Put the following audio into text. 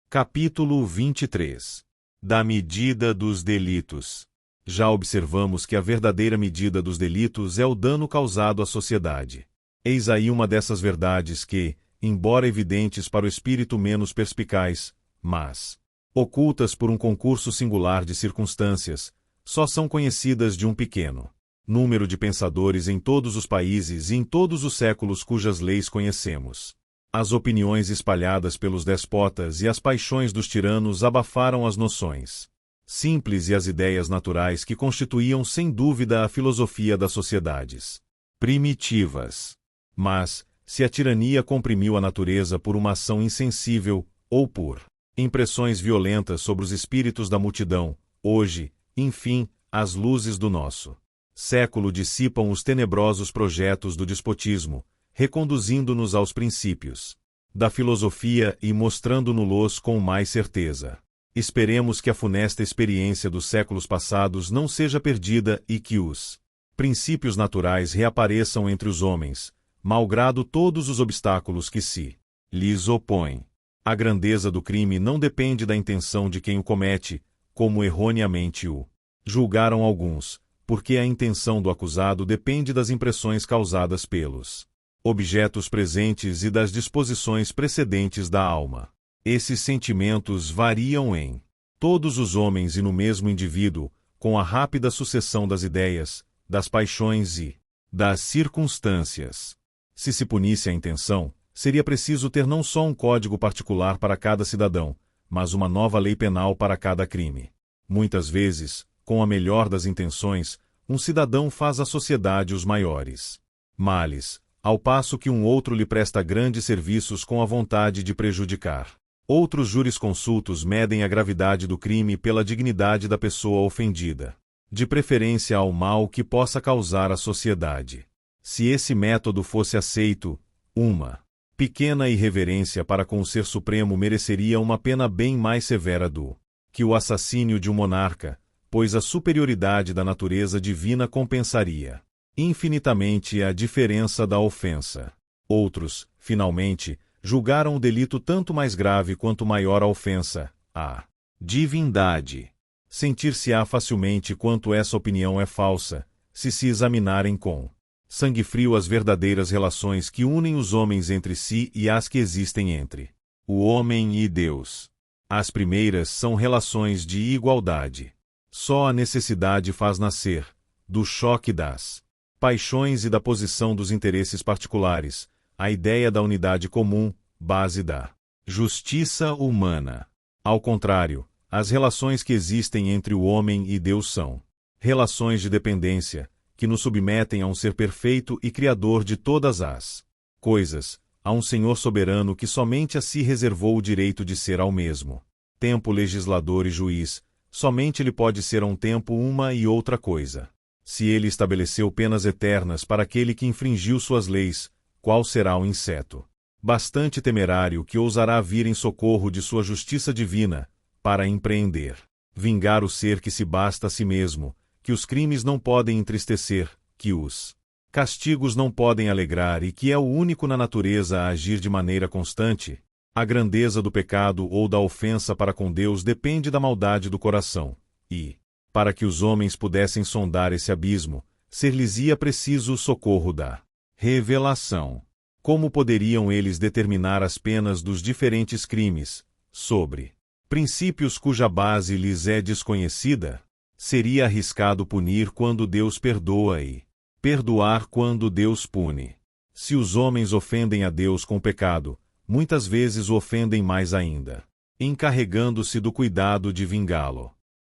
Capítulo 23. Da medida dos delitos. Já observamos que a verdadeira medida dos delitos é o dano causado à sociedade. Eis aí uma dessas verdades que, embora evidentes para o espírito menos perspicaz, mas ocultas por um concurso singular de circunstâncias, só são conhecidas de um pequeno número de pensadores em todos os países e em todos os séculos cujas leis conhecemos. As opiniões espalhadas pelos despotas e as paixões dos tiranos abafaram as noções simples e as ideias naturais que constituíam sem dúvida a filosofia das sociedades primitivas. Mas, se a tirania comprimiu a natureza por uma ação insensível, ou por impressões violentas sobre os espíritos da multidão, hoje, enfim, as luzes do nosso século dissipam os tenebrosos projetos do despotismo, reconduzindo-nos aos princípios da filosofia e mostrando-nos-los com mais certeza. Esperemos que a funesta experiência dos séculos passados não seja perdida e que os princípios naturais reapareçam entre os homens, malgrado todos os obstáculos que se lhes opõem. A grandeza do crime não depende da intenção de quem o comete, como erroneamente o julgaram alguns, porque a intenção do acusado depende das impressões causadas pelos objetos presentes e das disposições precedentes da alma. Esses sentimentos variam em todos os homens e no mesmo indivíduo, com a rápida sucessão das ideias, das paixões e das circunstâncias. Se se punisse a intenção, seria preciso ter não só um código particular para cada cidadão, mas uma nova lei penal para cada crime. Muitas vezes, com a melhor das intenções, um cidadão faz à sociedade os maiores males, ao passo que um outro lhe presta grandes serviços com a vontade de prejudicar. Outros jurisconsultos medem a gravidade do crime pela dignidade da pessoa ofendida, de preferência ao mal que possa causar à sociedade. Se esse método fosse aceito, uma pequena irreverência para com o Ser Supremo mereceria uma pena bem mais severa do que o assassínio de um monarca, pois a superioridade da natureza divina compensaria infinitamente a diferença da ofensa. Outros, finalmente, julgaram o delito tanto mais grave quanto maior a ofensa, a divindade. Sentir-se-á facilmente quanto essa opinião é falsa, se examinarem com sangue frio as verdadeiras relações que unem os homens entre si e as que existem entre o homem e Deus. As primeiras são relações de igualdade. Só a necessidade faz nascer, do choque das paixões e da posição dos interesses particulares, a ideia da unidade comum, base da justiça humana. Ao contrário, as relações que existem entre o homem e Deus são relações de dependência, que nos submetem a um ser perfeito e criador de todas as coisas, a um Senhor soberano que somente a si reservou o direito de ser ao mesmo tempo legislador e juiz. Somente ele pode ser a um tempo uma e outra coisa. Se ele estabeleceu penas eternas para aquele que infringiu suas leis, qual será o inseto bastante temerário que ousará vir em socorro de sua justiça divina, para empreender vingar o ser que se basta a si mesmo, que os crimes não podem entristecer, que os castigos não podem alegrar e que é o único na natureza a agir de maneira constante? A grandeza do pecado ou da ofensa para com Deus depende da maldade do coração, e, para que os homens pudessem sondar esse abismo, ser-lhes-ia preciso o socorro da revelação. Como poderiam eles determinar as penas dos diferentes crimes, sobre princípios cuja base lhes é desconhecida? Seria arriscado punir quando Deus perdoa e perdoar quando Deus pune. Se os homens ofendem a Deus com pecado, muitas vezes o ofendem mais ainda, encarregando-se do cuidado de vingá-lo.